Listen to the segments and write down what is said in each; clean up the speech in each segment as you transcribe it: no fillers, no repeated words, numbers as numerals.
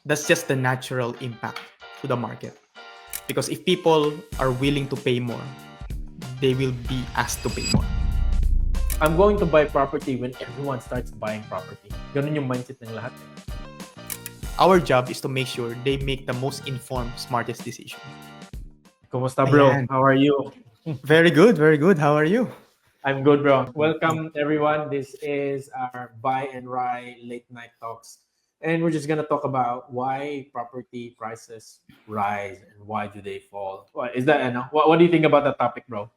That's just the natural impact to the market. Because if people are willing to pay more, they will be asked to pay more. I'm going to buy property when everyone starts buying property. Ganun yung mindset ng lahat. Our job is to make sure they make the most informed, smartest decision. Kumusta, bro? Ayan. How are you? Very good, very good. How are you? I'm good, bro. Welcome, everyone. This is our Buy and Rye late night talks. And we're just going to talk about why property prices rise and why do they fall. What do you think about that topic, bro?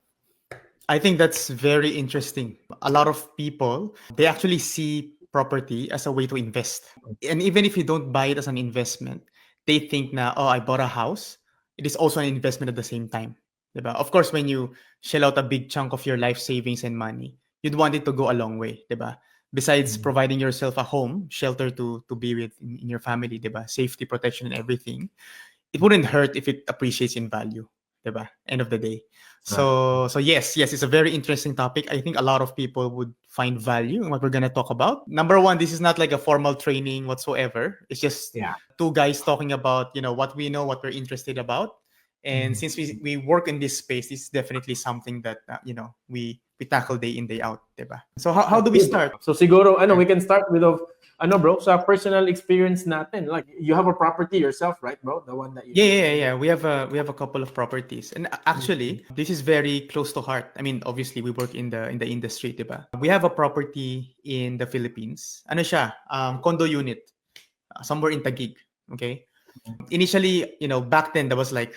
I think that's very interesting. A lot of people, they actually see property as a way to invest. And even if you don't buy it as an investment, they think na, oh, I bought a house. It is also an investment at the same time. Diba? Of course, when you shell out a big chunk of your life savings and money, you'd want it to go a long way. Diba? Besides providing yourself a home, shelter to be with in your family, diba? Safety, protection, and everything, it wouldn't hurt if it appreciates in value. Diba? End of the day. So yes, it's a very interesting topic. I think a lot of people would find value in what we're gonna talk about. Number one, this is not like a formal training whatsoever. It's just two guys talking about, what we know, what we're interested about. And since we work in this space, it's definitely something that we tackle day in, day out, diba? So how do we start? So siguro, we can start with bro, sa personal experience natin. Like you have a property yourself, right, bro? The one that you Yeah. We have a couple of properties. And actually, this is very close to heart. I mean, obviously we work in the industry, diba? We have a property in the Philippines. Ano siya? Condo unit. Somewhere in Taguig, okay? Initially, back then that was like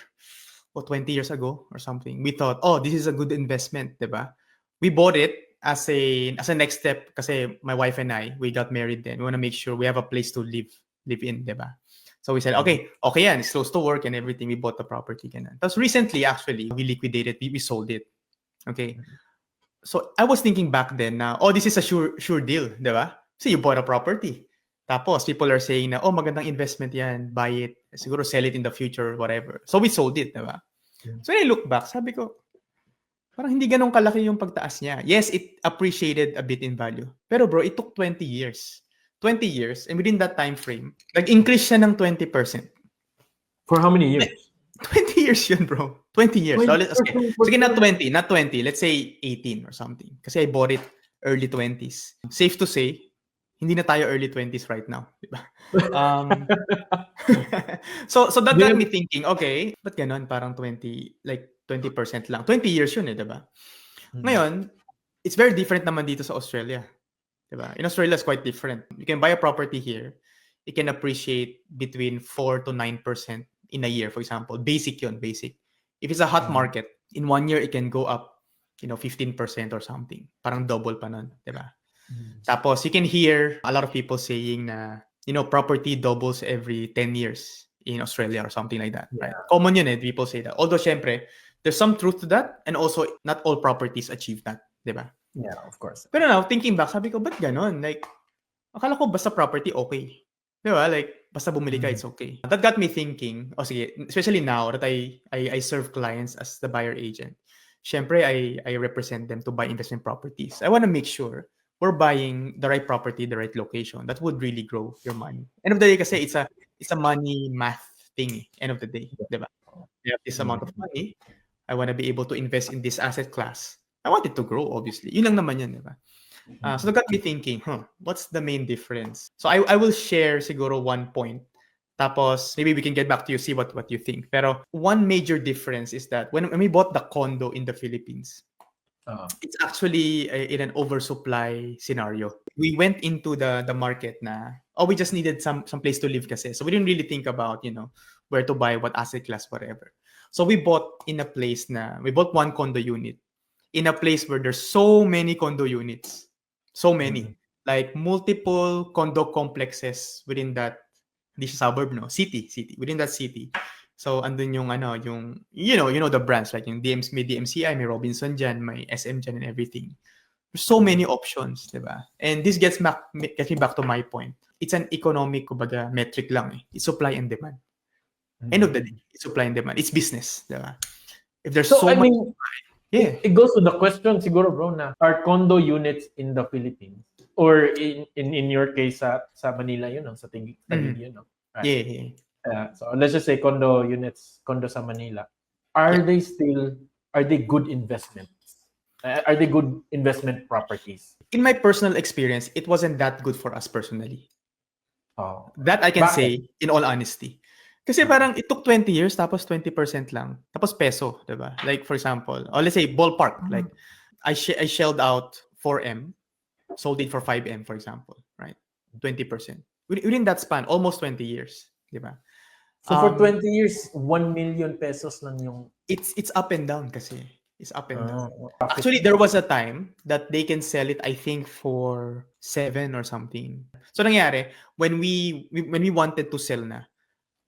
20 years ago or something. We thought, oh, this is a good investment, diba? We bought it as a next step kasi my wife and I, we got married then. We want to make sure we have a place to live in, diba? So we said, okay yan, it's close to work and everything. We bought the property. Tapos recently, actually, we liquidated, we sold it. Okay? So I was thinking back then na, this is a sure deal, diba? So you bought a property. Tapos people are saying na, magandang investment yan, buy it. Siguro sell it in the future, whatever. So we sold it, diba? So when I look back, sabi ko, parang hindi ganun kalaki yung pagtaas niya. Yes, it appreciated a bit in value. Pero bro, it took 20 years. 20 years, and within that time frame, nag-increase siya ng 20%. For how many years? 20 years yun, bro. 20 years. Sige, not 20. Let's say 18 or something. Kasi I bought it early 20s. Safe to say, hindi na tayo early 20s right now. Diba? So that got me thinking, okay, ba't ganun? Parang 20% lang. 20 years yun diba? Ngayon, it's very different naman dito sa Australia. Diba? In Australia, it's quite different. You can buy a property here. It can appreciate between 4 to 9% in a year, for example. Basic yun, basic. If it's a hot market, in 1 year, it can go up, 15% or something. Parang double pa nun, diba? Tapos, you can hear a lot of people saying na, property doubles every 10 years in Australia or something like that. Right? Common yun people say that. Although, syempre, there's some truth to that, and also, not all properties achieve that, diba? Yeah, of course. Pero now, thinking back, sabi ko, ba't ganon? Like, akala ko basta property, okay. Diba? Like, basta bumili ka, it's okay. That got me thinking, sige, especially now that I serve clients as the buyer agent. Syempre, I represent them to buy investment properties. I want to make sure we're buying the right property, the right location. That would really grow your money. End of the day, kasi it's a money math thing. End of the day, diba? I have this amount of money. I want to be able to invest in this asset class. I want it to grow, obviously. Yun lang naman yun, diba? So that got me thinking, what's the main difference? So I will share siguro one point. Tapos, maybe we can get back to you, see what you think. Pero one major difference is that when we bought the condo in the Philippines, it's actually in an oversupply scenario. We went into the market na, we just needed some place to live kasi. So we didn't really think about, where to buy, what asset class, whatever. So we bought one condo unit in a place where there's so many condo units. So many. Like multiple condo complexes within that, hindi siya suburb, no? City. Within that city. So, andun yung the brands, like yung may DMCI, may Robinson dyan, may SM dyan and everything. There's so many options, diba? And this gets me back to my point. It's an economic, kumbaga, metric lang. It's supply and demand. End of the day, it's supply and demand. It's business, diba? If there's so much supply, it goes to the question siguro, bro, na are condo units in the Philippines or in your case sa Manila, sa Taguig, Right. Yeah. So let's just say condo units, condo sa Manila. Are Yeah. they good investments? Are they good investment properties? In my personal experience, it wasn't that good for us personally. Oh. That I can Bakit? say in all honesty. Kasi parang it took 20 years tapos 20% lang. Tapos peso, 'di ba? Like for example, or let's say ballpark, like I shelled out 4M, sold it for 5M for example, right? 20%. Within that span, almost 20 years, 'di ba? So for 20 years, 1 million pesos lang yung It's up and down kasi. It's up and down. profit. Actually, there was a time that they can sell it, I think, for 7 or something. So nangyari, when we wanted to sell na,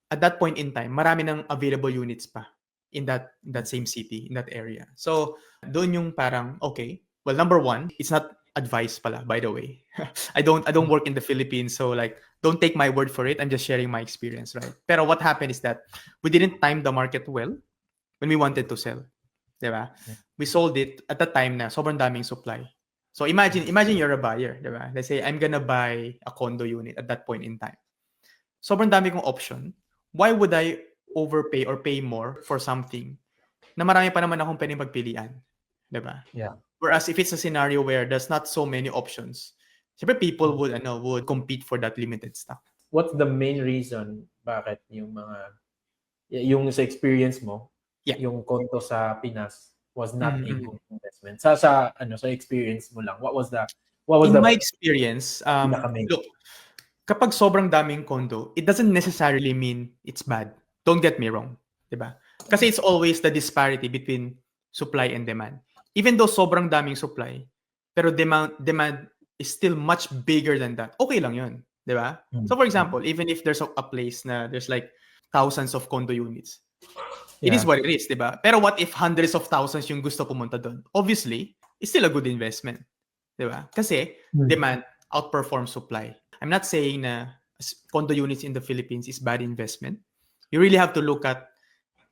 at that point in time, marami ng available units pa in that same city, in that area. So doon yung parang okay. Well, number one, it's not advice pala, by the way. I don't work in the Philippines, so like don't take my word for it. I'm just sharing my experience, right? Pero what happened is that we didn't time the market well when we wanted to sell. Diba? We sold it at the time na sobrang daming supply. So imagine you're a buyer, diba? Let's say I'm gonna buy a condo unit at that point in time. Sobrang dami kong option. Why would I overpay or pay more for something na marami pa naman akong pwedeng pagpilian? Diba? Yeah. Whereas if it's a scenario where there's not so many options, syempre people would compete for that limited stock. What's the main reason bakit yung sa experience mo, yung condo sa Pinas was not a good investment? Sa experience mo lang, what was in my experience, pinaka-main? look, kapag sobrang daming condo, it doesn't necessarily mean it's bad. Don't get me wrong, 'di ba? Kasi it's always the disparity between supply and demand. Even though sobrang daming supply, pero demand is still much bigger than that. Okay lang 'yun, 'di ba? So for example, even if there's a place na there's like thousands of condo units, it is what it is, 'di ba? Pero what if hundreds of thousands yung gusto pumunta doon? Obviously, it's still a good investment, 'di ba? Kasi demand outperforms supply. I'm not saying na condo units in the Philippines is bad investment. You really have to look at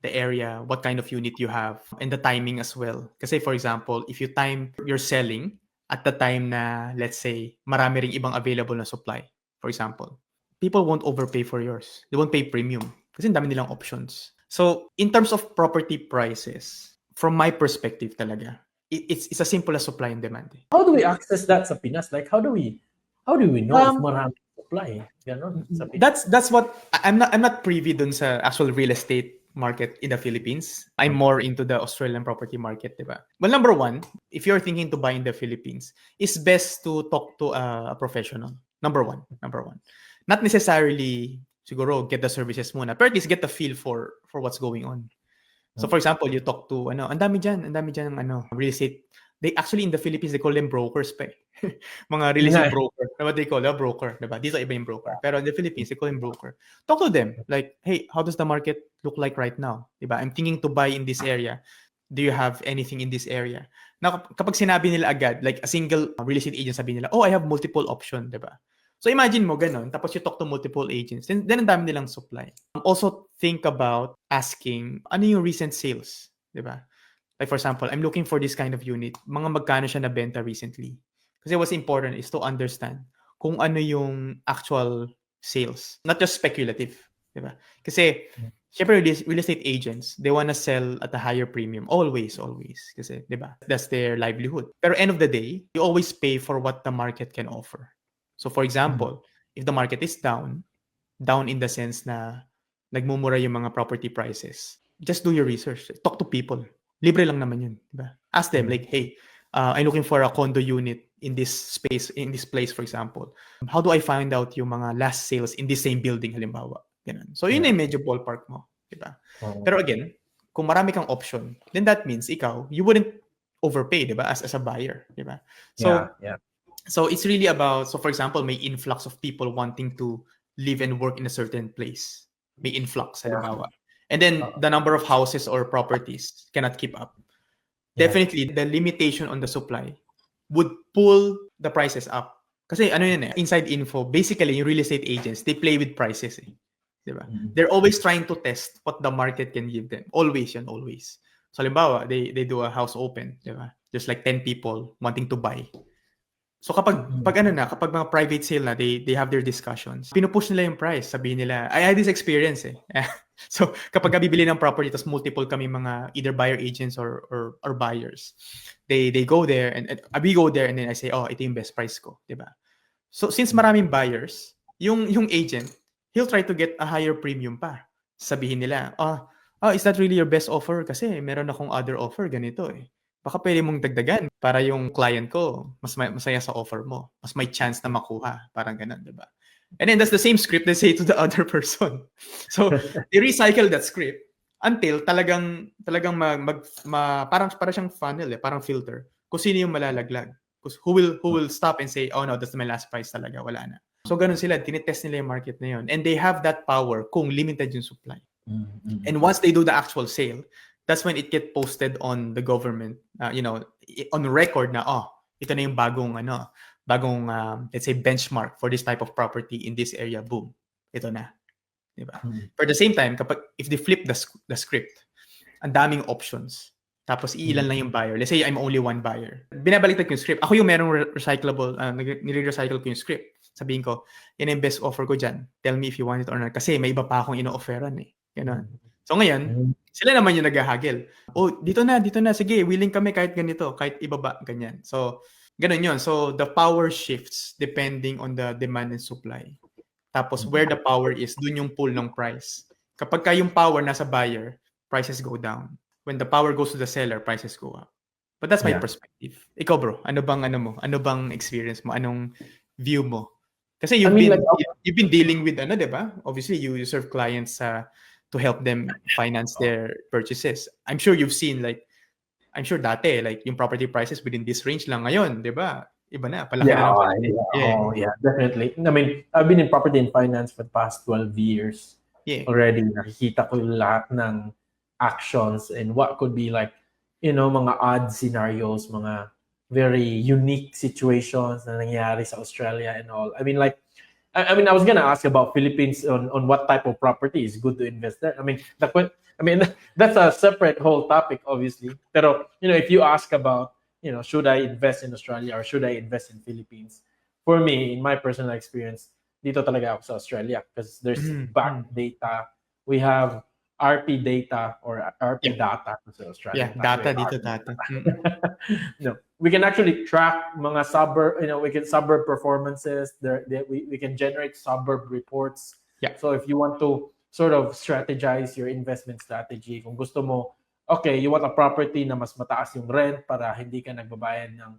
the area, what kind of unit you have, and the timing as well. Kasi for example, if you time your selling at the time na, let's say, marami ring ibang available na supply, for example, people won't overpay for yours. They won't pay premium kasi ang dami nilang options. So, in terms of property prices, from my perspective talaga, it's as simple as supply and demand. How do we access that sa Pinas? Like, how do we know if marami supply? Ganon, sa Pinas. That's what I'm not privy dun sa actual real estate market in the Philippines. I'm more into the Australian property market, diba? Well, number one, if you're thinking to buy in the Philippines, it's best to talk to a professional. Number one. Not necessarily siguro get the services muna, pero at least get the feel for what's going on. So for example, you talk to ang dami diyan ng real estate. They actually in the Philippines they call them brokers pa. Mga real estate broker. What they call a broker, diba? Dito iba yung broker. Pero in the Philippines they call them broker. Talk to them like, "Hey, how does the market look like right now?" Diba? I'm thinking to buy in this area. Do you have anything in this area? Na kapag sinabi nila agad, like a single real estate agent sabi nila, "Oh, I have multiple option," diba? So imagine mo ganun, tapos you talk to multiple agents, then ang dami nilang supply. Also think about asking, ano yung recent sales, di ba? Like for example, I'm looking for this kind of unit. Mga magkano siya nabenta recently? Kasi what's important is to understand kung ano yung actual sales, not just speculative, di ba? Kasi syempre real estate agents, they wanna sell at a higher premium always kasi, di ba? That's their livelihood. Pero end of the day, you always pay for what the market can offer. So for example, if the market is down in the sense na nagmumura yung mga property prices, just do your research. Talk to people. Libre lang naman yun, diba? Ask them like, "Hey, I'm looking for a condo unit in this place, for example. How do I find out yung mga last sales in this same building, halimbawa?" Ganun. So yun yung medyo ballpark mo, diba? Pero again, kung marami kang option, then that means you wouldn't overpay, diba? As a buyer, diba? So, So it's really about, so for example, may influx of people wanting to live and work in a certain place. May influx, halimbawa. And then the number of houses or properties cannot keep up. Definitely, the limitation on the supply would pull the prices up. Kasi inside info, basically, yung real estate agents, they play with prices. Diba? They're always trying to test what the market can give them. Always. So halimbawa, they do a house open. Diba? There's like 10 people wanting to buy. So kapag mga private sale na, they have their discussions. Pinupush nila yung price. Sabihin nila, I had this experience eh. So kapag bibili ng property, tas multiple kami mga either buyer agents or buyers, they go there and we go there and then I say, oh, ito yung best price ko, diba? So since maraming buyers, yung agent, he'll try to get a higher premium pa. Sabihin nila, is that really your best offer? Kasi meron akong other offer ganito eh. Baka pwede mong dagdagan para yung client ko masaya sa offer mo. Mas may chance na makuha. Parang ganun, di ba? And then that's the same script they say to the other person. So they recycle that script until talagang parang siyang funnel eh, parang filter. Kung sino yung malalaglag. Who will stop and say, oh no, that's my last price talaga, wala na. So ganun sila, tinitest nila yung market na yun. And they have that power kung limited yung supply. And once they do the actual sale, that's when it get posted on the government, on record na, ito na yung bagong let's say benchmark for this type of property in this area, boom, ito na. Diba? For the same time, if they flip the script, ang daming options, tapos ilan lang yung buyer. Let's say I'm only one buyer. Binabaliktad ko yung script. Ako yung merong recyclable, nire-recycle ko yung script. Sabihin ko, yan yung best offer ko dyan. Tell me if you want it or not. Kasi may iba pa akong ino-offeran eh. Ganun. So ngayon, sila naman yung naghahagil. Oh, dito na. Sige, willing kami kahit ganito, kahit ibaba, ganyan. So, ganun yun. So, the power shifts depending on the demand and supply. Tapos, where the power is, dun yung pull ng price. Kapag yung power nasa buyer, prices go down. When the power goes to the seller, prices go up. But that's my perspective. Ikaw, bro, ano bang experience mo? Anong view mo? Kasi you've been dealing with, diba? Obviously, you serve clients to help them finance their purchases. I'm sure you've seen dati, yung property prices within this range lang ngayon, di ba? Iba na, palaki na. Yeah, definitely. I mean, I've been in property and finance for the past 12 years already. Nakikita ko yung lahat ng actions and what could be mga odd scenarios, mga very unique situations na nangyari sa Australia and all. I mean, I was gonna ask about Philippines on what type of property is good to invest there. I mean, that's a separate whole topic, obviously. Pero if you ask about, should I invest in Australia or should I invest in Philippines? For me, in my personal experience, dito talaga ako sa Australia because there's back data. We have RP data or RP data sa Australia. Yeah, data. No, we can actually track mga suburb, we can suburb performances. We can generate suburb reports. Yeah. So if you want to sort of strategize your investment strategy, kung gusto mo, okay, you want a property na mas mataas yung rent para hindi ka nagbabayad ng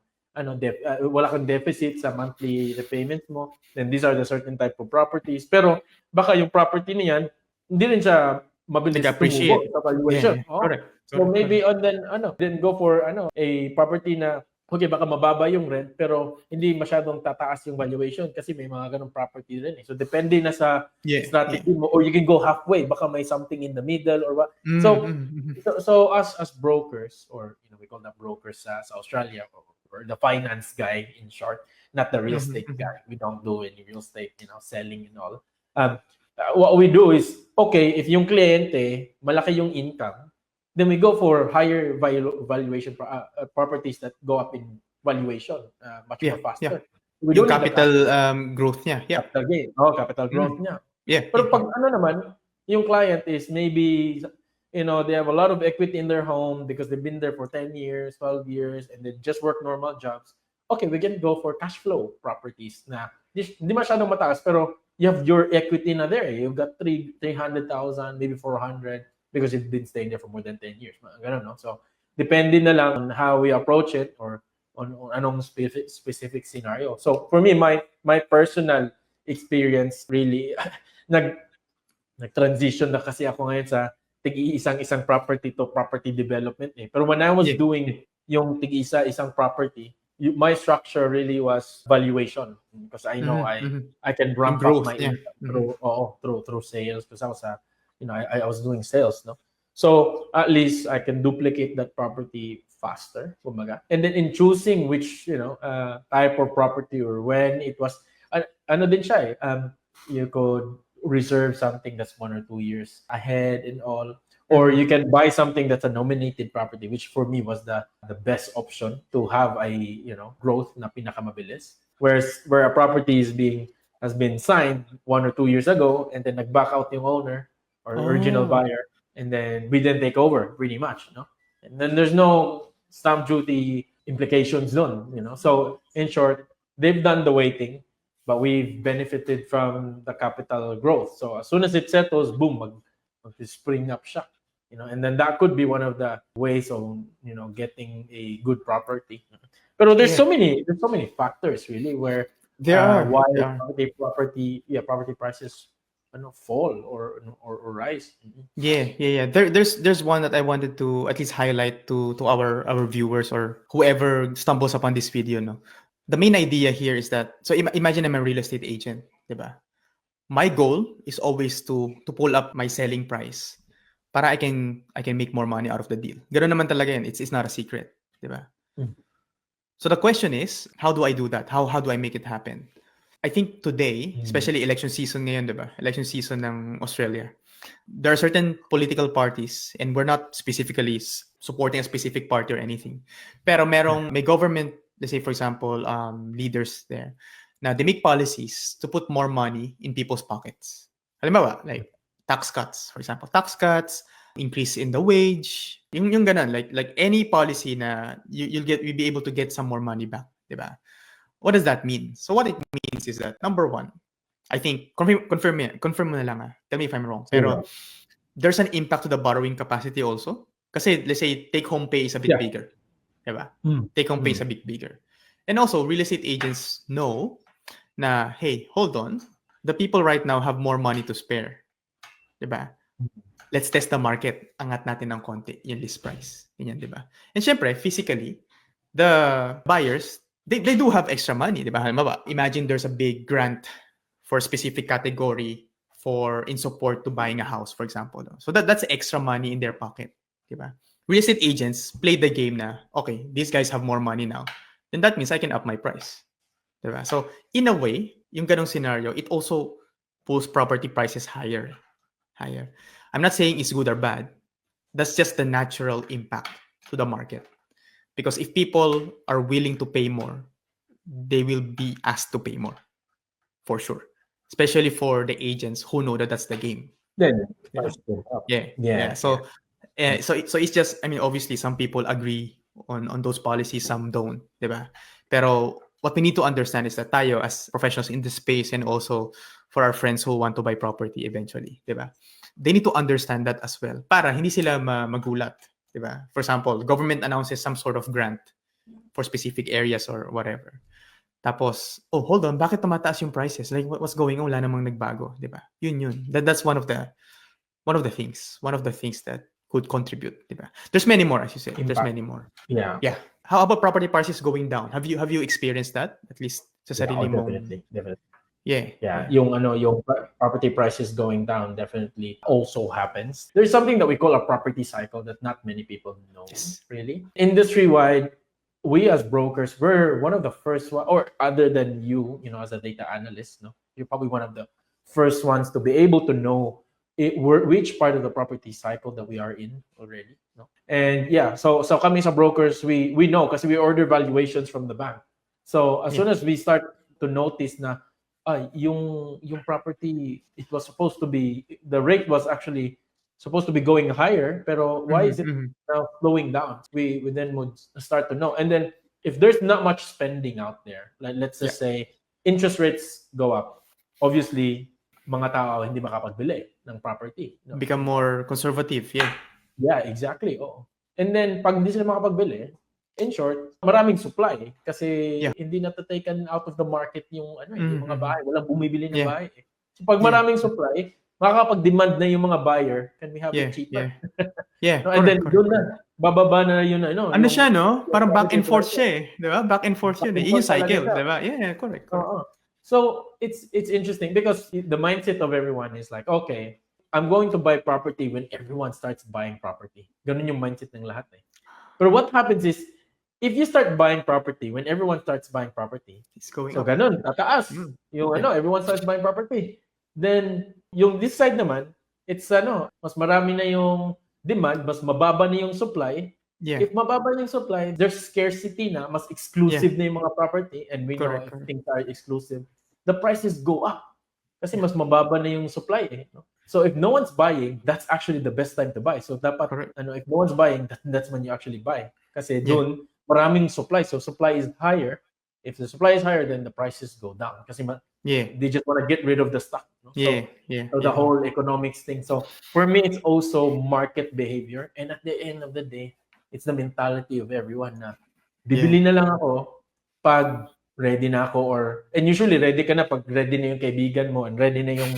wala kang deficit sa monthly repayments mo, then these are the certain type of properties. Pero baka yung property niyan hindi rin siya mabilis tumubo sa valuation. Yeah. Correct. So maybe then go for a property na okay, baka mababa yung rent pero hindi masyadong tataas yung valuation kasi may mga ganung property rin eh. So depende na sa strategy mo or you can go halfway, baka may something in the middle or what. So as brokers or we call that brokers sa Australia or the finance guy in short, not the real estate guy. We don't do any real estate, selling and all. What we do is, okay, if yung kliyente, malaki yung income, then we go for higher valuation properties that go up in valuation much more faster. We yung capital growth niya. Yeah. Capital gain. Capital growth niya. Yeah. Pero pag naman, yung client is maybe, they have a lot of equity in their home because they've been there for 10 years, 12 years, and they just work normal jobs. Okay, we can go for cash flow properties na hindi masyadong mataas, pero you have your equity na there. You've got 300,000, maybe 400 because you've been staying there for more than 10 years. Ganun, no? So, depende na lang on how we approach it or on anong specific scenario. So, for me, my personal experience really, nag-transition na kasi ako ngayon sa tig-isang property to property development. Pero when I was doing yung tig-isang property, my structure really was valuation because I know I can ramp up my income through sales because I was I was doing sales, no. So at least I can duplicate that property faster, kumbaga. And then in choosing which type of property or when it was din siya you could reserve something that's 1 or 2 years ahead and all, or you can buy something that's a nominated property, which for me was the best option to have a growth na pinakamabilis. Whereas where a property has been signed 1 or 2 years ago, and then nag-back out yung owner or original Oh. buyer, and then we didn't take over pretty much, and then there's no stamp duty implications done, So in short, they've done the waiting, but we've benefited from the capital growth. So as soon as it settles, boom, mag-spring up siya. And then that could be one of the ways of getting a good property. But there's so many factors really where There are. why There are. property prices fall or rise. Yeah. There's one that I wanted to at least highlight to our viewers or whoever stumbles upon this video. No, the main idea here is that imagine I'm a real estate agent, diba? My goal is always to pull up my selling price para I can make more money out of the deal. Ganoon naman talaga yan. It's not a secret, diba? Mm. So the question is, how do I do that? How do I make it happen? I think today, especially election season ngayon, diba? Election season ng Australia. There are certain political parties and we're not specifically supporting a specific party or anything. Pero may government, let's say for example, leaders there, na they make policies to put more money in people's pockets. Halimbawa, like tax cuts, for example. Tax cuts, increase in the wage, yung ganun, like any policy na you'll be able to get some more money back, diba? What does that mean? So what it means is that, number one, I think, confirm mo na lang, tell me if I'm wrong, pero there's an impact to the borrowing capacity also. Kasi let's say take-home pay is a bit bigger, diba? Take-home pay is a bit bigger. And also, real estate agents know na, hey, hold on, the people right now have more money to spare. Diba? Let's test the market. Angat natin ng konti yung list price. Ganyan, diba? And syempre, physically, the buyers, they do have extra money, diba? Halimbawa, imagine there's a big grant for a specific category in support to buying a house, for example. So that's extra money in their pocket, diba? Real estate agents play the game na, okay, these guys have more money now. Then that means I can up my price. Diba? So, in a way, yung ganong scenario, it also pulls property prices higher. I'm not saying it's good or bad. That's just the natural impact to the market. Because if people are willing to pay more, they will be asked to pay more. For sure. Especially for the agents who know that that's the game. Then, yeah. So it's just, I mean, obviously some people agree on those policies, some don't, diba? Pero what we need to understand is that tayo as professionals in this space and also for our friends who want to buy property eventually, diba? They need to understand that as well para hindi sila magulat, diba? For example, government announces some sort of grant for specific areas or whatever. Tapos, oh, hold on, bakit tumataas yung prices? Like, what's going on? Wala namang nagbago, diba? Yun. That's one of the things that could contribute, diba? There's many more, as you said. There's many more. Yeah. How about property prices going down? Have you experienced that? At least sa sarili mo? Definitely. Yeah. Yung property prices going down definitely also happens. There's something that we call a property cycle that not many people know. Yes. Really. Industry-wide, we as brokers, we're one of the first one, or other than you as a data analyst, you're probably one of the first ones to be able to know which part of the property cycle that we are in already. And so kami sa brokers, we know kasi we order valuations from the bank. So as soon as we start to notice na yung property, it was supposed to be, the rate was actually supposed to be going higher, pero why is it now slowing down? We then would start to know. And then if there's not much spending out there, like let's just say interest rates go up, obviously mga tao hindi makapagbili ng property. Become more conservative, Yeah, exactly. Oh. And then pag hindi sila makapagbili, in short, maraming supply kasi hindi na-taken out of the market yung yung mga bahay, walang bumibili ng bahay. So pag maraming supply, makakapag-demand na yung mga buyer, can we have it cheaper? And then doon na bababa na yun ano siya, no? Parang back and forth siya, di ba? Back and forth yun. Yung cycle, di ba? Yeah, correct. So it's interesting because the mindset of everyone is like, okay, I'm going to buy property when everyone starts buying property. Ganun yung mindset ng lahat But what happens is, if you start buying property when everyone starts buying property, it's going so up. Ganun, tataas. Yung everyone starts buying property. Then yung this side naman, it's mas marami na yung demand, mas mababa na yung supply. Yeah. If mababa na yung supply, there's scarcity na, mas exclusive na yung mga property, and we know Correct. if things are exclusive, the prices go up. Kasi mas mababa na yung supply eh. No? So if no one's buying, that's actually the best time to buy. So dapat, Correct. if no one's buying, that's when you actually buy. Kasi Yeah. doon, maraming supply. So supply is higher. If the supply is higher, then the prices go down. Kasi Yeah. they just want to get rid of the stock. No? Yeah. So the whole economics thing. So for me, it's also market behavior. And at the end of the day, it's the mentality of everyone na bibili na lang ako pag ready na ako, and usually ready ka na pag ready na yung kaibigan mo, and ready na yung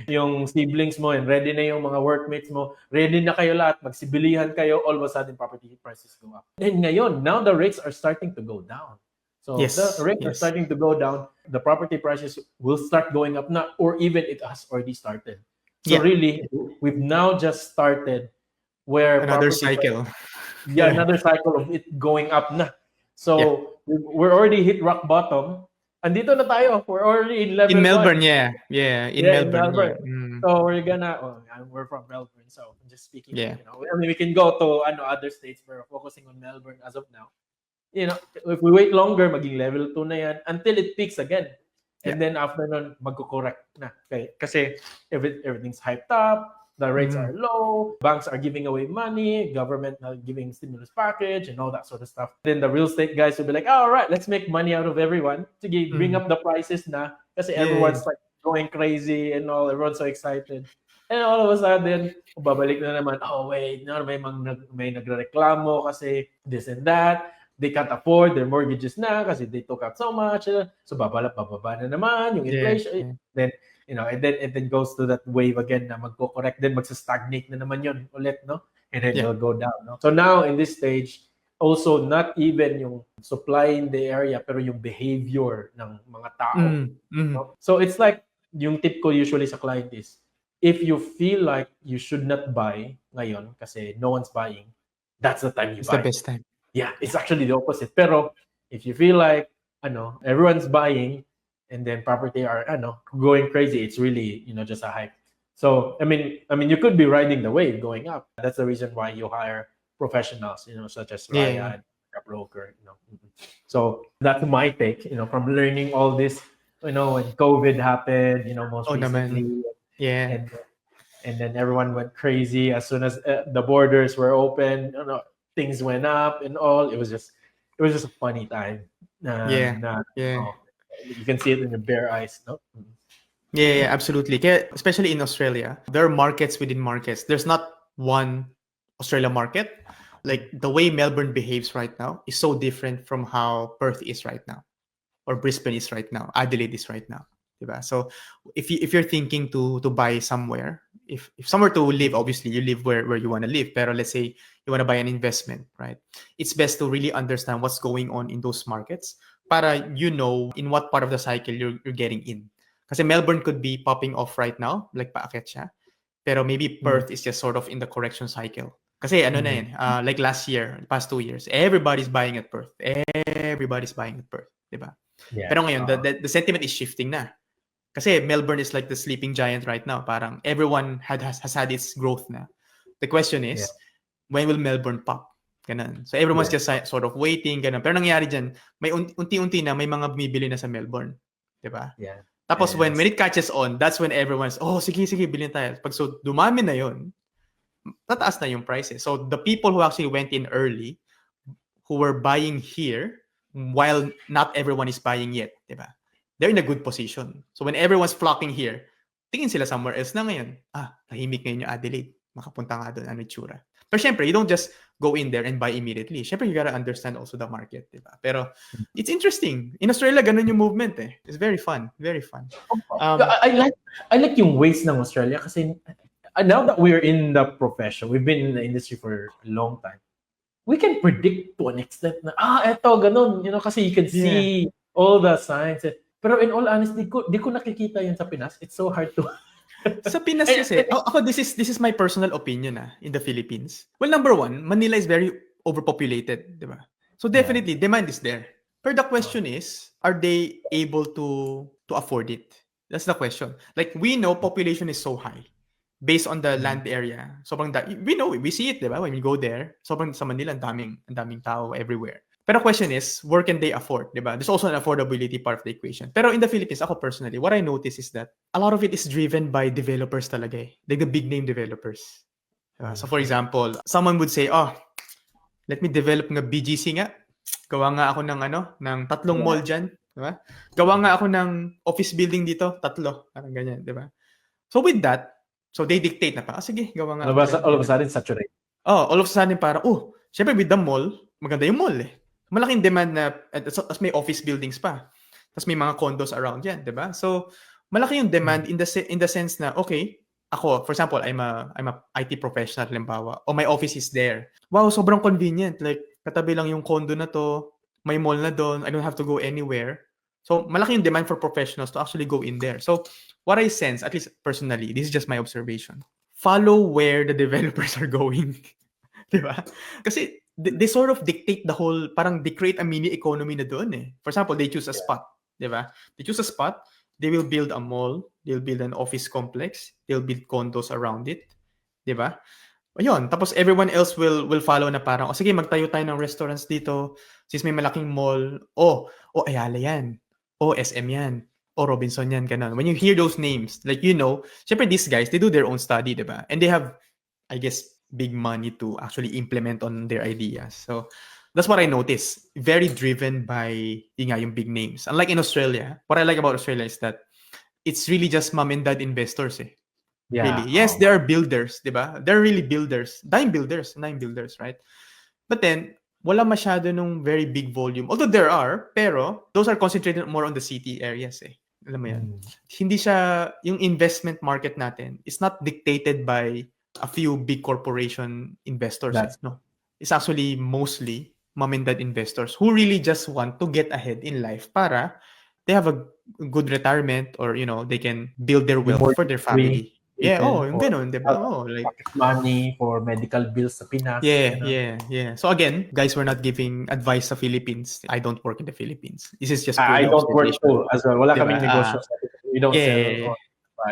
yung siblings mo, and ready na yung mga workmates mo, ready na kayo lahat, magsibilihan kayo, all of a sudden property prices go up. And ngayon, now the rates are starting to go down. So the rates are starting to go down, the property prices will start going up now, or even it has already started. So really, we've now just started where another cycle. Another cycle of it going up na. So we're already hit rock bottom. Andito na tayo. We're already in level in Melbourne, 1. In Melbourne. Yeah. So we're from Melbourne, so I'm just speaking. We can go to other states. We're focusing on Melbourne as of now. If we wait longer, maging level 2 na yan until it peaks again. And then after nun, magko-correct na. Okay? Kasi everything's hyped up. The rates are low, banks are giving away money, government are giving stimulus package and all that sort of stuff. Then the real estate guys will be like, all right, let's make money out of everyone to bring up the prices na kasi everyone's like going crazy and all, everyone's so excited. And all of a sudden, babalik na naman, may nagreklamo kasi this and that. They can't afford their mortgages na kasi they took out so much. So bababa na naman yung inflation. Then and then it goes to that wave again na magko-correct, then magsa-stagnate na naman yun ulit, no? And then it'll go down, no? So now in this stage, also not even yung supply in the area, pero yung behavior ng mga tao. No? So it's like, yung tip ko usually sa client is, if you feel like you should not buy ngayon kasi no one's buying, that's the time you buy. It's the best time. Yeah, it's actually the opposite. Pero if you feel like everyone's buying, and then property are going crazy, it's really just a hype. So I mean you could be riding the wave going up. That's the reason why you hire professionals, such as Ryan, a broker. So that's my take, from learning all this, when COVID happened, most recently. Yeah. And then everyone went crazy as soon as the borders were open. Things went up and all. It was just a funny time. You can see it in your bare eyes, no? Yeah, absolutely. Especially in Australia, there are markets within markets. There's not one Australia market. Like the way Melbourne behaves right now is so different from how Perth is right now, or Brisbane is right now, Adelaide is right now. Diba? So if you're thinking to buy somewhere, if somewhere to live, obviously you live where you want to live. Pero let's say you want to buy an investment, right? It's best to really understand what's going on in those markets para in what part of the cycle you're getting in. Kasi Melbourne could be popping off right now, like paakyat siya. Pero maybe Perth is just sort of in the correction cycle. Kasi like last year, past 2 years, everybody's buying at Perth. Everybody's buying at Perth, diba? Yeah. Pero ngayon, the sentiment is shifting na. Kasi Melbourne is like the sleeping giant right now. Parang everyone has had its growth na. The question is, when will Melbourne pop? Ganun. So everyone's just sort of waiting, ganun. Pero nangyari dyan, may unti-unti na may mga bumibili na sa Melbourne. Diba? Yeah. Tapos when it catches on, that's when everyone's, sige, bilhin tayo. Pag so dumami na yon, tataas na yung prices. So the people who actually went in early, who were buying here, while not everyone is buying yet, diba? They're in a good position. So when everyone's flocking here, tingin sila somewhere else na ngayon. Tahimik ngayon yung Adelaide. Makapunta nga doon, ano itsura. Pero syempre, you don't just go in there and buy immediately. Syempre, you gotta understand also the market, diba? Pero it's interesting. In Australia, ganun yung movement eh. It's very fun. Very fun. I like yung ways ng Australia kasi now that we're in the profession, we've been in the industry for a long time, we can predict to an extent na, eto, ganun. Kasi you can see all the signs. Pero in all honesty, di ko nakikita yun sa Pinas. It's so hard to... Sa Pinas kasi, ako this is my personal opinion in the Philippines. Well, number one, Manila is very overpopulated, di ba? So definitely, demand is there. But the question is, are they able to afford it? That's the question. Like, we know population is so high. based on the land area. Sobrang we see it, 'di ba? When we go there, sobrang sa Manila ang daming tao everywhere. Pero question is, where can they afford, 'di ba? There's also an affordability part of the equation. Pero in the Philippines, ako personally, what I notice is that a lot of it is driven by developers talaga eh. Like the big name developers. So for example, someone would say, "Oh, let me develop ng BGC nga. Gawa nga ako ng 3 mall diyan, 'di ba? Gawa nga ako ng office building dito, 3." Parang ganyan, 'di ba? So with that, so they dictate na pa, sige, gawa nga. All of a sudden, saturate. All of a sudden, para, syempre with the mall, maganda yung mall eh. Malaking demand na, as may office buildings pa. Tapos may mga condos around yan, di ba? So, malaki yung demand in the sense na, okay, ako, for example, I'm a IT professional, halimbawa, o my office is there. Wow, sobrang convenient. Like, katabi lang yung condo na to, may mall na doon, I don't have to go anywhere. So, malaki yung demand for professionals to actually go in there. So, what I sense, at least personally, this is just my observation, follow where the developers are going. Diba? Kasi they sort of dictate the whole, parang they create a mini economy na doon eh. For example, they choose a spot. Diba? They choose a spot, they will build a mall, they'll build an office complex, they'll build condos around it. Diba? Ayun, tapos everyone else will follow na parang, sige, magtayo tayo ng restaurants dito, since may malaking mall, Ayala yan. SM yan. Robinson yan, ganun. When you hear those names, like, syempre these guys, they do their own study, diba? And they have, I guess, big money to actually implement on their ideas. So, that's what I notice. Very driven by, yung big names. Unlike in Australia, what I like about Australia is that it's really just mom and dad investors eh. Yeah. Really. Yes, there are builders, diba? They're really builders. Nine builders, right? But then, wala masyado nung very big volume. Although there are, pero those are concentrated more on the city areas eh. Alam mo yan? Hindi siya, yung investment market natin is not dictated by a few big corporation investors. No. It's actually mostly mom and dad investors who really just want to get ahead in life para they have a good retirement or, they can build their wealth for their family. Yeah, yung ganun, diba? Like money for medical bills sa Pinas. Yeah. So again, guys, we're not giving advice sa Philippines. I don't work in the Philippines. This is just I don't work too as well. Wala kaming negosyo. We don't sell.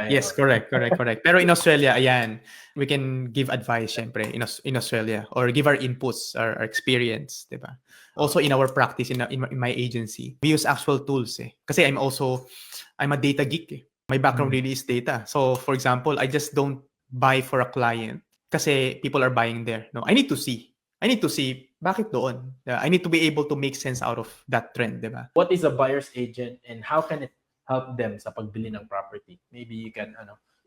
Yes, correct. Pero in Australia, ayan, we can give advice, syempre, in Australia, or give our inputs, our experience, diba? Also in our practice, in my agency, we use actual tools eh. Kasi I'm a data geek eh. My background really is data. So, for example, I just don't buy for a client kasi people are buying there. No, I need to see bakit doon. I need to be able to make sense out of that trend, diba? What is a buyer's agent and how can it help them sa pagbili ng property? Maybe you can,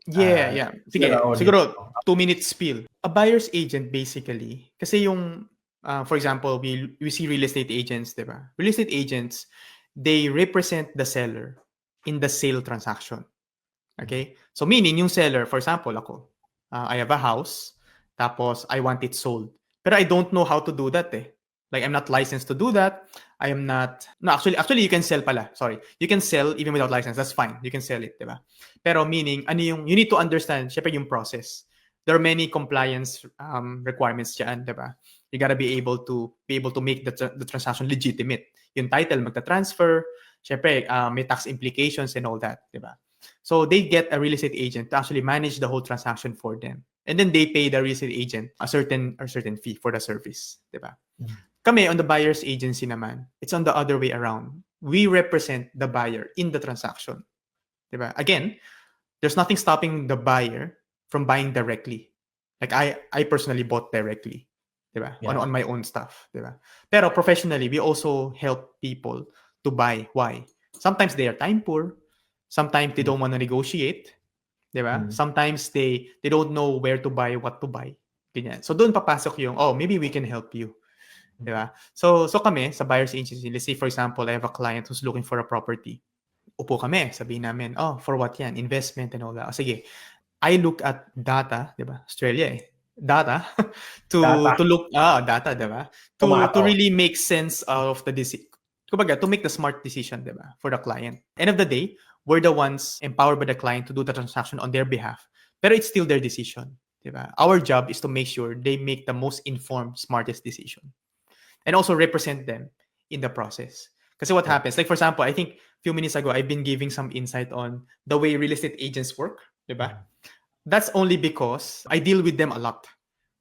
Yeah. Sige, siguro 2-minute spiel. A buyer's agent basically, kasi yung, for example, we see real estate agents, diba? Real estate agents, they represent the seller in the sale transaction. Okay? So meaning, yung seller, for example, ako, I have a house, tapos I want it sold. Pero I don't know how to do that eh. Like, I'm not licensed to do that. I am not... No, actually, you can sell pala. Sorry. You can sell even without license. That's fine. You can sell it, diba? Pero meaning, you need to understand, syempre yung process. There are many compliance requirements dyan, diba? You gotta be able to make the transaction legitimate. Yung title, magta-transfer, syempre, may tax implications and all that, diba? So they get a real estate agent to actually manage the whole transaction for them. And then they pay the real estate agent a certain fee for the service, diba? Kami, on the buyer's agency naman, it's on the other way around. We represent the buyer in the transaction. Diba? Again, there's nothing stopping the buyer from buying directly. Like I personally bought directly. Diba? Yeah. On my own stuff. Diba? Pero professionally, we also help people to buy. Why? Sometimes they are time poor. Sometimes they don't want to negotiate. Diba? Sometimes they don't know where to buy, what to buy. Ganyan. So doon papasok yung, maybe we can help you. Diba? So kami, sa buyer's agency, let's say for example, I have a client who's looking for a property. Upo kami, sabihin namin, for what yan? Investment and all that. Sige, I look at data, diba? Australia eh. Data to look data, diba? To really make sense of the decision. Kumbaga, to make the smart decision, diba? For the client. End of the day, we're the ones empowered by the client to do the transaction on their behalf. Pero it's still their decision, diba? Our job is to make sure they make the most informed, smartest decision. And also represent them in the process. Kasi what happens, like for example, I think a few minutes ago, I've been giving some insight on the way real estate agents work, diba? that's only because I deal with them a lot.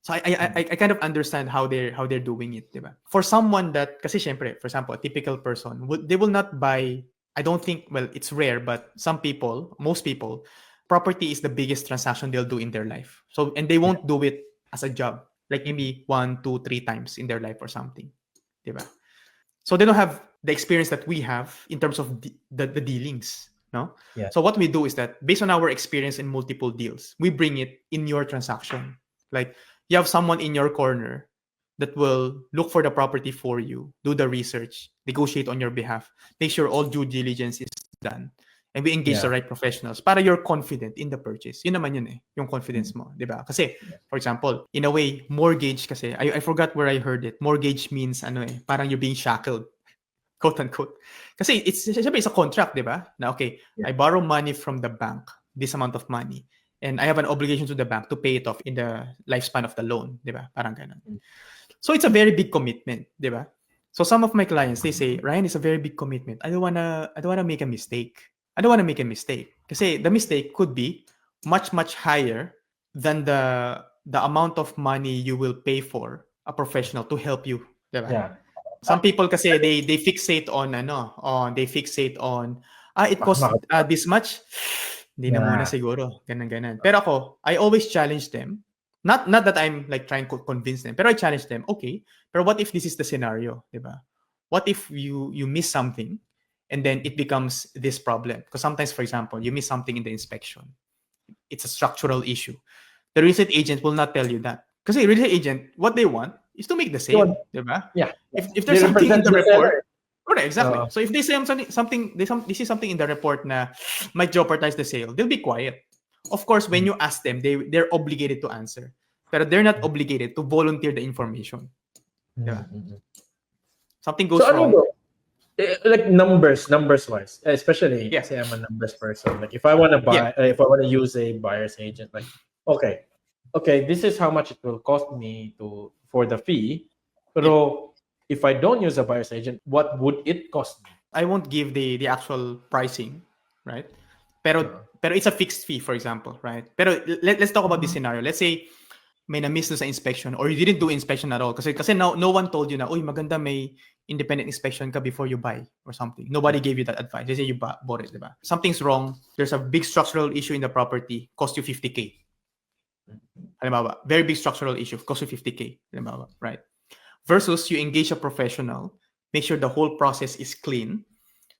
So I kind of understand how they're doing it, diba? For someone that, kasi syempre, for example, a typical person, they will not buy, I don't think, well, it's rare, but some people, most people, property is the biggest transaction they'll do in their life. So, and they won't do it as a job, like maybe 1, 2, 3 times in their life or something, diba? So they don't have the experience that we have in terms of the dealings, no? Yeah. So what we do is that based on our experience in multiple deals, we bring it in your transaction. Like, you have someone in your corner that will look for the property for you, do the research, negotiate on your behalf, make sure all due diligence is done, and we engage the right professionals para you're confident in the purchase. Yun naman yun eh, yung confidence mo, di ba? Kasi, for example, in a way, mortgage kasi, I forgot where I heard it. Mortgage means ano eh, parang you're being shackled, quote unquote. Kasi it's a contract, di ba? Na okay, I borrow money from the bank, this amount of money, and I have an obligation to the bank to pay it off in the lifespan of the loan, di ba? Parang ganun. So it's a very big commitment, di ba? So some of my clients, they say, Ryan, it's a very big commitment. I don't wanna make a mistake. I don't want to make a mistake. Kasi the mistake could be much, much higher than the amount of money you will pay for a professional to help you. Diba? Yeah. Some people kasi they fixate on it costs this much. Hindi na muna siguro. Ganun. Pero ako, I always challenge them. Not that I'm like trying to convince them, pero I challenge them. Okay, pero what if this is the scenario, diba? What if you miss something and then it becomes this problem? Because sometimes, for example, you miss something in the inspection. It's a structural issue. The real estate agent will not tell you that. Because the real estate agent, what they want is to make the sale, diba? Yeah. If there's something in the report, correct, exactly. So if they say something, they see something in the report na might jeopardize the sale, they'll be quiet. Of course, when you ask them, they're obligated to answer. But they're not obligated to volunteer the information. Diba? Something goes wrong. Like numbers wise, especially say I'm a numbers person. Like if I want to buy, if I want to use a buyer's agent, like okay, this is how much it will cost me for the fee. Pero if I don't use a buyer's agent, what would it cost me? I won't give the actual pricing, right? Pero it's a fixed fee, for example, right? Pero let's talk about this scenario. Let's say may na-miss na sa inspection or you didn't do inspection at all kasi no one told you na, uy, maganda may independent inspection ka before you buy or something. Nobody gave you that advice. They say you bought it, diba? Something's wrong. There's a big structural issue in the property, cost you 50K. Halimbawa, very big structural issue, cost you 50K. Halimbawa, right? Versus you engage a professional, make sure the whole process is clean,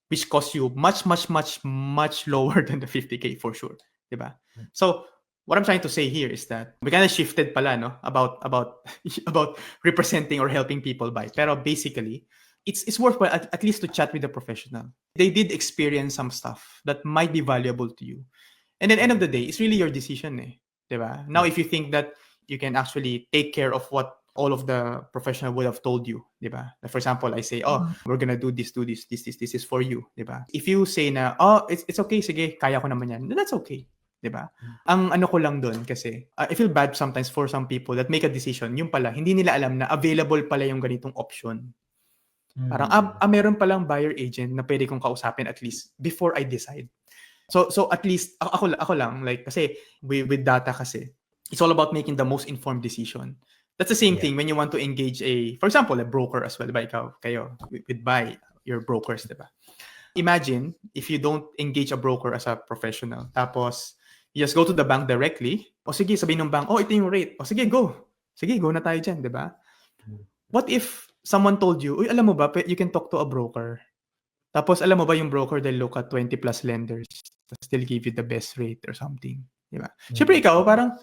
which costs you much, much, much, much lower than the 50K for sure. Diba? So, what I'm trying to say here is that we kind of shifted pala, no? About representing or helping people buy. Pero basically, it's worthwhile at least to chat with a professional. They did experience some stuff that might be valuable to you. And at the end of the day, it's really your decision, eh? Diba? Now, if you think that you can actually take care of what all of the professional would have told you, diba? For example, I say, we're gonna do this is for you, diba? If you say na, it's okay, sige, kaya ko naman yan, that's okay, diba? Ang ano ko lang dun kasi, I feel bad sometimes for some people that make a decision, yung pala, hindi nila alam na available pala yung ganitong option. Parang, meron palang buyer agent na pwede kong kausapin at least before I decide. So at least, ako lang, like, kasi with data kasi, it's all about making the most informed decision. That's the same thing when you want to engage for example, a broker as well, diba? Kayo, with buy your brokers, diba? Imagine if you don't engage a broker as a professional, tapos you just go to the bank directly, o sige, sabihin ng bank, ito yung rate, o sige, go. Sige, go na tayo dyan, diba? What if someone told you, uy, alam mo ba, you can talk to a broker. Tapos, alam mo ba yung broker, they'll look at 20 plus lenders, tapos they'll give you the best rate or something, diba? Siyempre, ikaw, parang,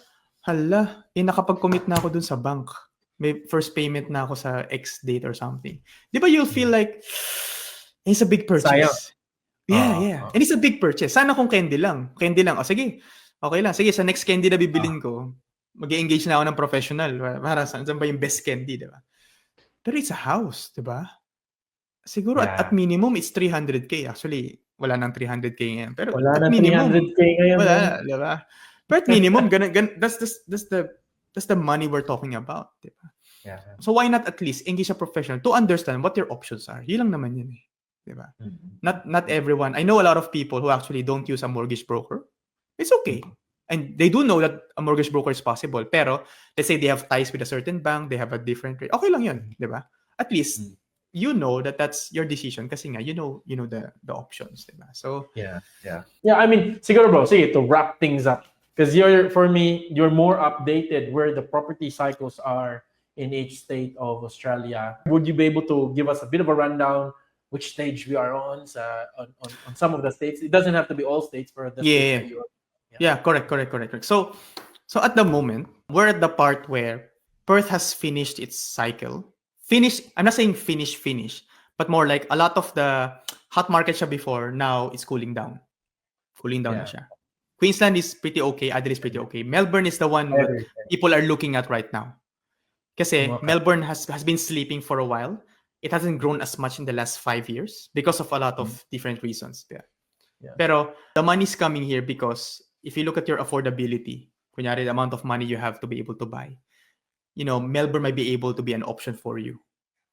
hala, nakapag-commit na ako dun sa bank. May first payment na ako sa X date or something. Di ba you'll feel like, it's a big purchase. Sayang. Yeah. And it's a big purchase. Sana kung candy lang. O sige, okay lang. Sige, sa next candy na bibilin ko, mag-engage na ako ng professional. Para saan ba yung best candy, di ba? Pero it's a house, di ba? Siguro at minimum, it's 300K. Actually, wala nang 300K ngayon. Pero wala nang 300K ngayon. Wala, di ba? But minimum, that's the money we're talking about. Diba? Yeah. So why not at least engage a professional to understand what your options are? Yun lang naman yun eh. Diba? Not everyone. I know a lot of people who actually don't use a mortgage broker. It's okay. And they do know that a mortgage broker is possible. Pero, let's say they have ties with a certain bank, they have a different rate. Okay lang yun, di ba? At least, you know that that's your decision kasi nga, you know the options, di ba? So, Yeah. I mean, siguro bro, sige, to wrap things up, because for me, you're more updated where the property cycles are in each state of Australia. Would you be able to give us a bit of a rundown which stage we are on some of the states? It doesn't have to be all states for the states that you're. Yeah, correct. So at the moment, we're at the part where Perth has finished its cycle. I'm not saying finish, but more like a lot of the hot market siya before, now it's cooling down. Na siya. Queensland is pretty okay, Adelaide is pretty okay. Melbourne is the one that people are looking at right now. Kasi Melbourne has been sleeping for a while. It hasn't grown as much in the last 5 years because of a lot of different reasons. Pero the money's coming here because if you look at your affordability, kunyari the amount of money you have to be able to buy, Melbourne might be able to be an option for you.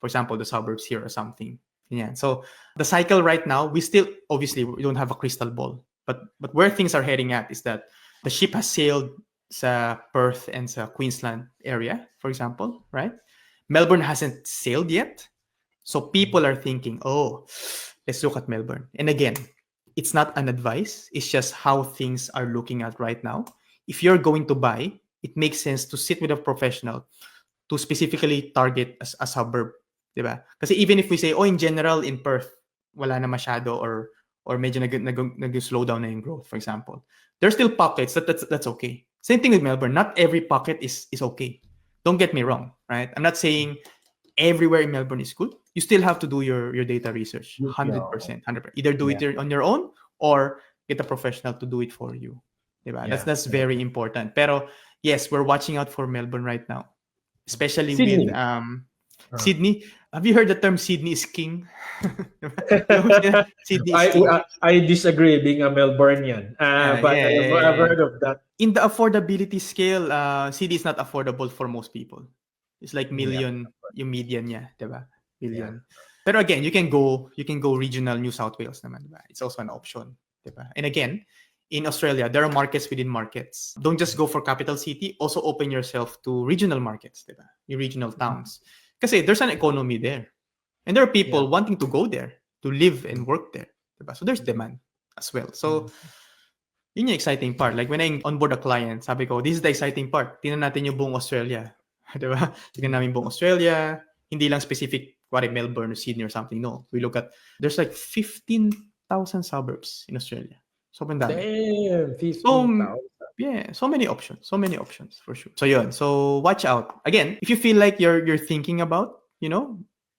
For example, the suburbs here or something. Yeah. So the cycle right now, we don't have a crystal ball. But where things are heading at is that the ship has sailed sa Perth and sa Queensland area, for example, right? Melbourne hasn't sailed yet. So people are thinking, oh, let's look at Melbourne. And again, it's not an advice. It's just how things are looking at right now. If you're going to buy, it makes sense to sit with a professional to specifically target as a suburb. Diba? Kasi even if we say, in general, in Perth, wala na masyado or medyo nag-slow down na yung growth, for example. There's still pockets that's okay. Same thing with Melbourne. Not every pocket is okay. Don't get me wrong, right? I'm not saying everywhere in Melbourne is good. You still have to do your data research, 100%. Either do it on your own or get a professional to do it for you. Diba? That's very important. Pero yes, we're watching out for Melbourne right now, especially Sydney. with Sydney. Have you heard the term Sydney is king? Sydney is king. I disagree being a Melbourneian, but I've heard of that. In the affordability scale, Sydney is not affordable for most people. It's like million yung median niya, diba? Million. Pero again, you can go regional New South Wales naman, diba? It's also an option, diba? And again, in Australia, there are markets within markets. Don't just go for capital city, also open yourself to regional markets, diba? Yung regional towns. Kasi there's an economy there. And there are people wanting to go there, to live and work there, diba? So there's demand as well. So yun yung exciting part. Like when I onboard a client, sabi ko, this is the exciting part. Tingnan natin yung buong Australia. Diba? Tingnan namin buong Australia. Hindi lang specific, Melbourne or Sydney or something. No. We look at, there's like 15,000 suburbs in Australia. Sobrang dami. Damn, 15,000. So many options for sure. So yun. So watch out. Again, if you feel like you're thinking about,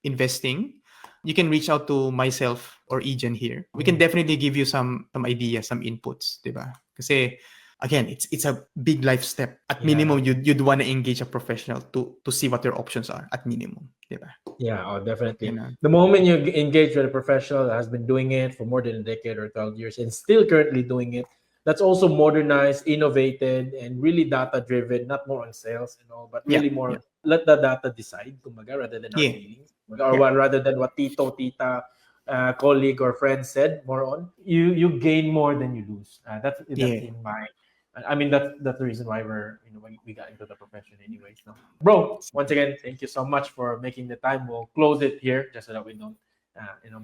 investing, you can reach out to myself or Ejan here. We can definitely give you some ideas, some inputs, diba? Kasi again, it's a big life step. At minimum, you'd want to engage a professional to see what your options are at minimum, diba? Yeah, definitely. The moment you engage with a professional that has been doing it for more than a decade or 12 years and still currently doing it, that's also modernized, innovated, and really data-driven, not more on sales and all, but really more let the data decide, kumbaga, rather than our feelings. Or rather than what tito, tita, colleague or friend said, more on. You gain more than you lose. That's in my... I mean, that's the reason why we got into the profession anyways. No? Bro, once again, thank you so much for making the time. We'll close it here just so that we don't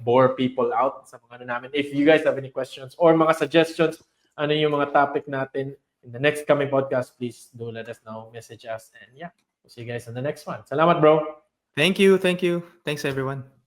bore people out sa mga namin. If you guys have any questions or mga suggestions, ano yung mga topic natin in the next coming podcast, please do let us know, message us, and we'll see you guys on the next one. Salamat, bro. Thank you. Thanks, everyone.